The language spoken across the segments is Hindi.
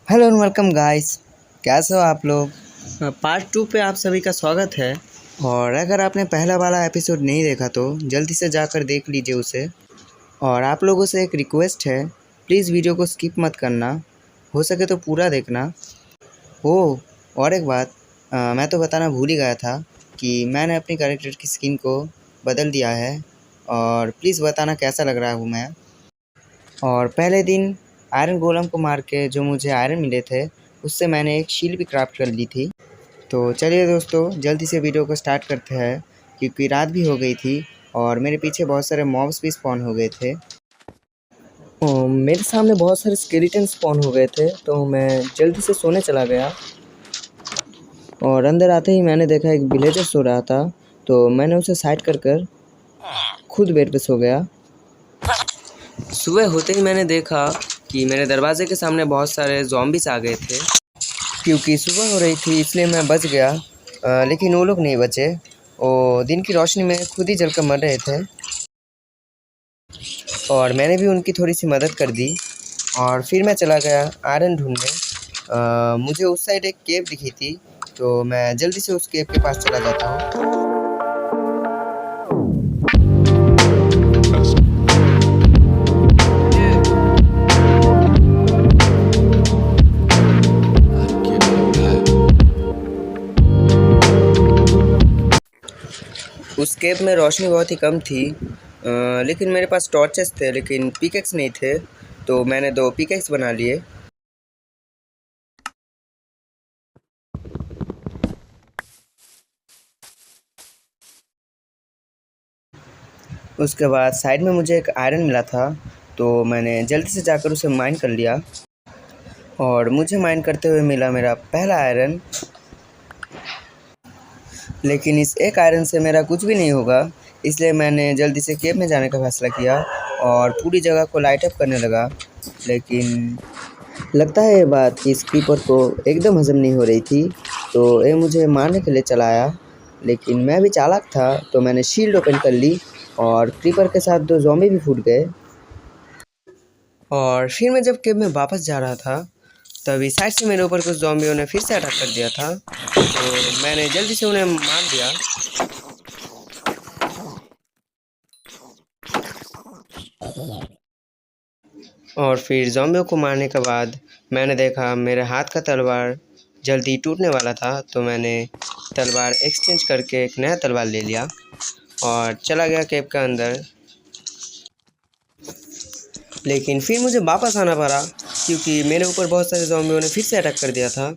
Hello and welcome guys. कैसे हो आप लोग। पार्ट 2 पे आप सभी का स्वागत है। और अगर आपने पहला वाला एपिसोड नहीं देखा तो जल्दी से जाकर देख लीजिए उसे। और आप लोगों से एक रिक्वेस्ट है, प्लीज़ वीडियो को स्किप मत करना, हो सके तो पूरा देखना। ओह, और एक बात, मैं तो बताना भूल ही गया था कि मैंने अपनी कैरेक्टर की स्किन को बदल दिया है। और प्लीज़ बताना कैसा लग रहा हूँ मैं। और पहले दिन आयरन गोलम को मार के जो मुझे आयरन मिले थे, उससे मैंने एक शील्ड भी क्राफ्ट कर ली थी। तो चलिए दोस्तों, जल्दी से वीडियो को स्टार्ट करते हैं क्योंकि रात भी हो गई थी और मेरे पीछे बहुत सारे मॉब्स भी स्पॉन हो गए थे। मेरे सामने बहुत सारे स्केलेटन स्पॉन हो गए थे, तो मैं जल्दी से सोने चला गया। और अंदर आते ही मैंने देखा एक विलेजर सो रहा था, तो मैंने उसे साइड कर कर खुद बेड पे सो गया। सुबह होते ही मैंने देखा कि मेरे दरवाजे के सामने बहुत सारे ज़ॉम्बीज़ आ गए थे। क्योंकि सुबह हो रही थी इसलिए मैं बच गया, लेकिन वो लोग नहीं बचे। वो दिन की रोशनी में खुद ही जलकर मर रहे थे और मैंने भी उनकी थोड़ी सी मदद कर दी। और फिर मैं चला गया आयरन ढूंढने। मुझे उस साइड एक केव दिखी थी, तो मैं जल्दी से उस केव के पास चला जाता हूँ। उस केव में रोशनी बहुत ही कम थी, लेकिन मेरे पास टॉर्चेस थे लेकिन पिकेक्स नहीं थे, तो मैंने 2 पिकेक्स बना लिए। उसके बाद साइड में मुझे एक आयरन मिला था, तो मैंने जल्दी से जाकर उसे माइन कर लिया और मुझे माइन करते हुए मिला मेरा पहला आयरन। लेकिन इस एक आयरन से मेरा कुछ भी नहीं होगा, इसलिए मैंने जल्दी से केव में जाने का फैसला किया और पूरी जगह को लाइट अप करने लगा। लेकिन लगता है ये बात कि इस क्रीपर को एकदम हजम नहीं हो रही थी, तो ये मुझे मारने के लिए चला आया। लेकिन मैं भी चालाक था, तो मैंने शील्ड ओपन कर ली और क्रीपर के साथ 2 ज़ॉम्बी भी फूट गए। और फिर मैं जब केव में वापस जा रहा था, तभी साइड से मेरे ऊपर कुछ ज़ॉम्बियों ने फिर से अटैक कर दिया था, तो मैंने जल्दी से उन्हें मार दिया। और फिर ज़ॉम्बियों को मारने के बाद मैंने देखा मेरे हाथ का तलवार जल्दी टूटने वाला था, तो मैंने तलवार एक्सचेंज करके एक नया तलवार ले लिया और चला गया केव के अंदर। लेकिन फिर मुझे वापस आना पड़ा क्योंकि मेरे ऊपर बहुत सारे ज़ॉम्बियों ने फिर से अटैक कर दिया था।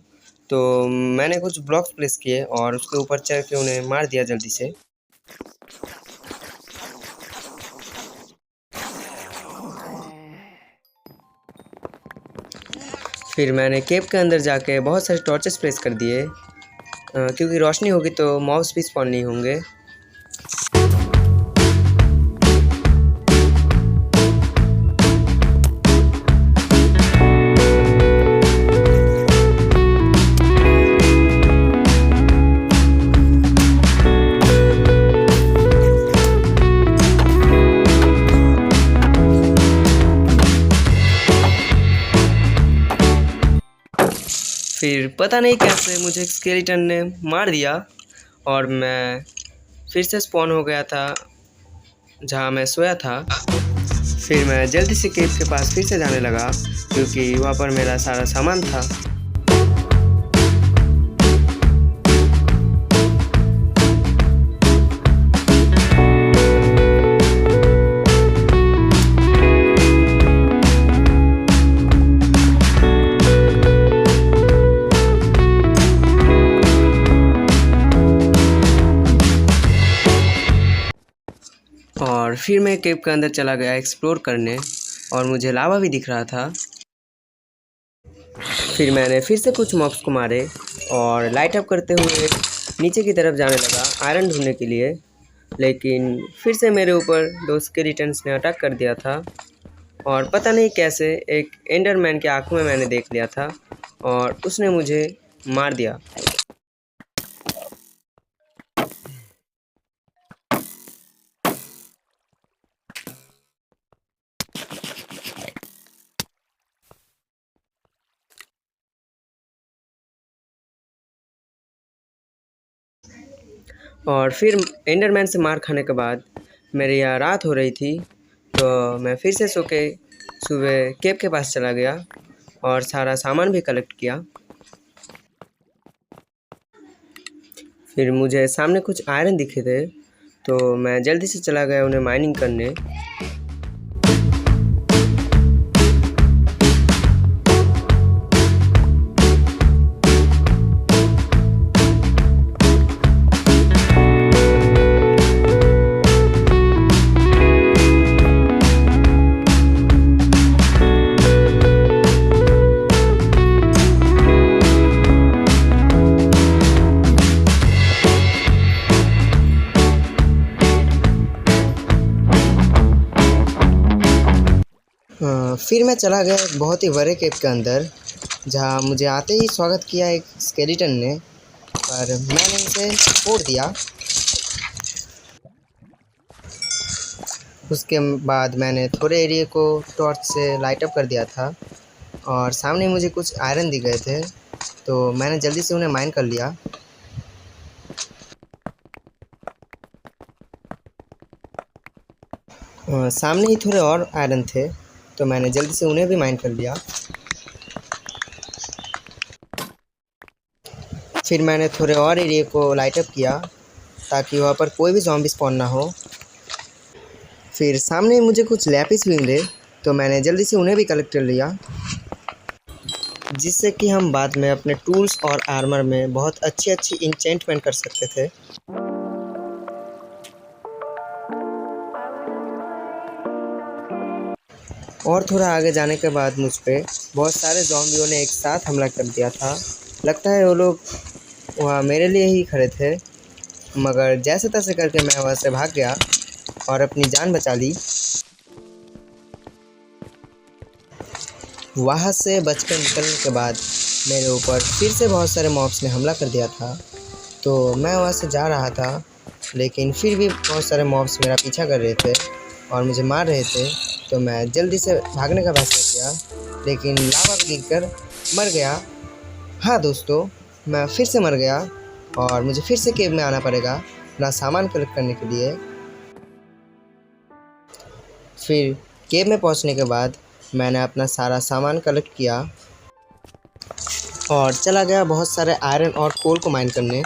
तो मैंने कुछ ब्लॉक्स प्लेस किए और उसके ऊपर चढ़ के उन्हें मार दिया जल्दी से। फिर मैंने केव के अंदर जाके बहुत सारे टॉर्चेस प्लेस कर दिए, क्योंकि रोशनी होगी तो मॉब्स भी स्पॉन नहीं होंगे। फिर पता नहीं कैसे मुझे एक स्केलेटन ने मार दिया और मैं फिर से स्पॉन हो गया था जहाँ मैं सोया था। फिर मैं जल्दी से केव के पास फिर से जाने लगा क्योंकि वहाँ पर मेरा सारा सामान था। और फिर मैं केव के अंदर चला गया एक्सप्लोर करने और मुझे लावा भी दिख रहा था। फिर मैंने फिर से कुछ मॉब्स को मारे और लाइट अप करते हुए नीचे की तरफ जाने लगा आयरन ढूंढने के लिए। लेकिन फिर से मेरे ऊपर 2 स्केलेटन्स ने अटैक कर दिया था और पता नहीं कैसे एक एंडरमैन की आँखों में मैंने देख लिया था और उसने मुझे मार दिया। और फिर एंडरमैन से मार खाने के बाद मेरी यहाँ रात हो रही थी, तो मैं फिर से सो के सुबह केव के पास चला गया और सारा सामान भी कलेक्ट किया। फिर मुझे सामने कुछ आयरन दिखे थे, तो मैं जल्दी से चला गया उन्हें माइनिंग करने। फिर मैं चला गया एक बहुत ही बड़े केव के अंदर, जहाँ मुझे आते ही स्वागत किया एक स्केलेटन ने, पर मैंने इसे फोड़ दिया। उसके बाद मैंने थोड़े एरिया को टॉर्च से लाइट अप कर दिया था और सामने मुझे कुछ आयरन दिख गए थे, तो मैंने जल्दी से उन्हें माइन कर लिया। सामने ही थोड़े और आयरन थे, तो मैंने जल्दी से उन्हें भी माइन कर लिया। फिर मैंने थोड़े और एरिया को लाइट अप किया ताकि वहाँ पर कोई भी ज़ॉम्बी स्पॉन ना हो। फिर सामने मुझे कुछ लैपिस भी मिले, तो मैंने जल्दी से उन्हें भी कलेक्ट कर लिया, जिससे कि हम बाद में अपने टूल्स और आर्मर में बहुत अच्छी इंचेंटमेंट कर सकते थे। और थोड़ा आगे जाने के बाद मुझ पे बहुत सारे ज़ॉम्बियों ने एक साथ हमला कर दिया था। लगता है वो लोग वहाँ मेरे लिए ही खड़े थे, मगर जैसे तैसे करके मैं वहाँ से भाग गया और अपनी जान बचा ली। वहाँ से बचकर निकलने के बाद मेरे ऊपर फिर से बहुत सारे मॉब्स ने हमला कर दिया था, तो मैं वहाँ से जा रहा था, लेकिन फिर भी बहुत सारे मॉब्स मेरा पीछा कर रहे थे और मुझे मार रहे थे। तो मैं जल्दी से भागने का फैसला किया, लेकिन लावा में गिरकर मर गया। हाँ दोस्तों, मैं फिर से मर गया और मुझे फिर से केव में आना पड़ेगा अपना सामान कलेक्ट करने के लिए। फिर केव में पहुंचने के बाद मैंने अपना सारा सामान कलेक्ट किया और चला गया बहुत सारे आयरन और कोल को माइन करने।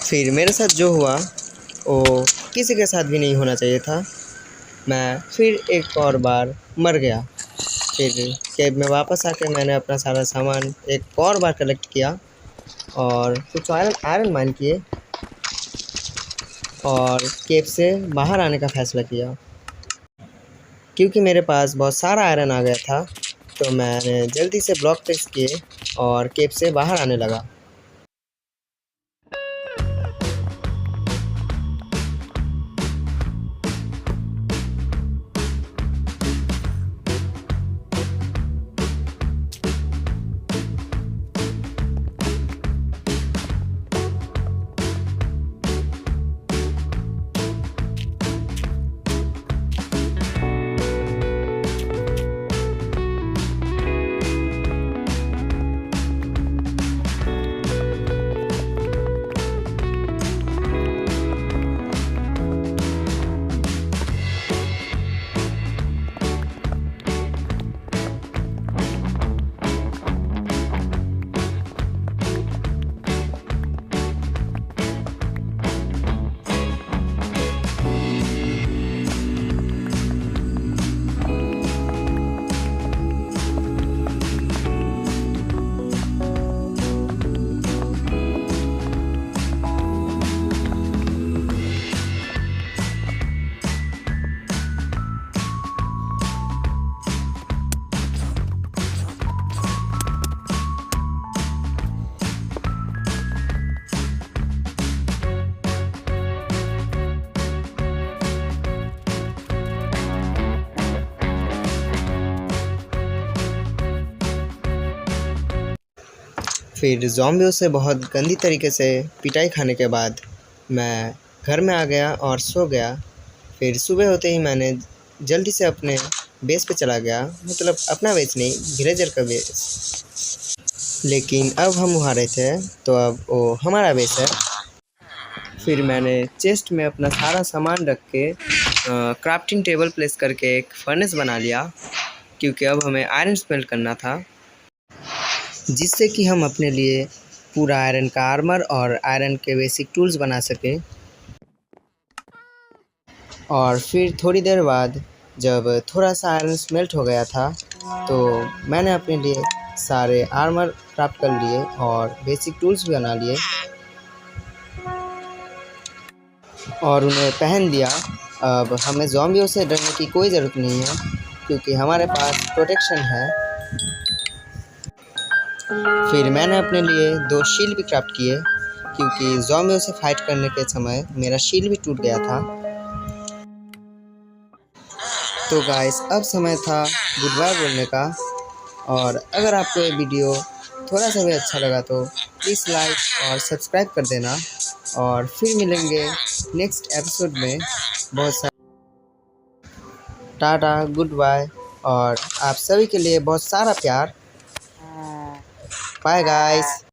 फिर मेरे साथ जो हुआ वो किसी के साथ भी नहीं होना चाहिए था। मैं फिर एक और बार मर गया। फिर केव में वापस आकर मैंने अपना सारा सामान एक और बार कलेक्ट किया और कुछ आयरन माइन किए और केव से बाहर आने का फ़ैसला किया। क्योंकि मेरे पास बहुत सारा आयरन आ गया था, तो मैंने जल्दी से ब्लॉक प्रेस किए और केव से बाहर आने लगा। फिर ज़ॉम्बियों से बहुत गंदी तरीके से पिटाई खाने के बाद मैं घर में आ गया और सो गया। फिर सुबह होते ही मैंने जल्दी से अपने बेस पे चला गया, मतलब अपना बेस नहीं, विलेजर का बेस। लेकिन अब हम वहाँ रहे थे तो अब वो हमारा बेस है। फिर मैंने चेस्ट में अपना सारा सामान रख के क्राफ्टिंग टेबल प्लेस करके एक फर्नेस बना लिया, क्योंकि अब हमें आयरन स्मेल्ट करना था, जिससे कि हम अपने लिए पूरा आयरन का आर्मर और आयरन के बेसिक टूल्स बना सकें। और फिर थोड़ी देर बाद जब थोड़ा सा आयरन स्मेल्ट हो गया था तो मैंने अपने लिए सारे आर्मर क्राफ्ट कर लिए और बेसिक टूल्स भी बना लिए और उन्हें पहन लिया। अब हमें ज़ॉम्बियों से डरने की कोई ज़रूरत नहीं है, क्योंकि हमारे पास प्रोटेक्शन है। फिर मैंने अपने लिए 2 शील्ड भी क्राफ्ट किए, क्योंकि ज़ॉम्बियों से फाइट करने के समय मेरा शील्ड भी टूट गया था। तो गाइस, अब समय था गुड बाय बोलने का। और अगर आपको ये वीडियो थोड़ा सा भी अच्छा लगा तो प्लीज़ लाइक और सब्सक्राइब कर देना। और फिर मिलेंगे नेक्स्ट एपिसोड में। बहुत सारा टाटा, गुड बाय, और आप सभी के लिए बहुत सारा प्यार। Bye guys.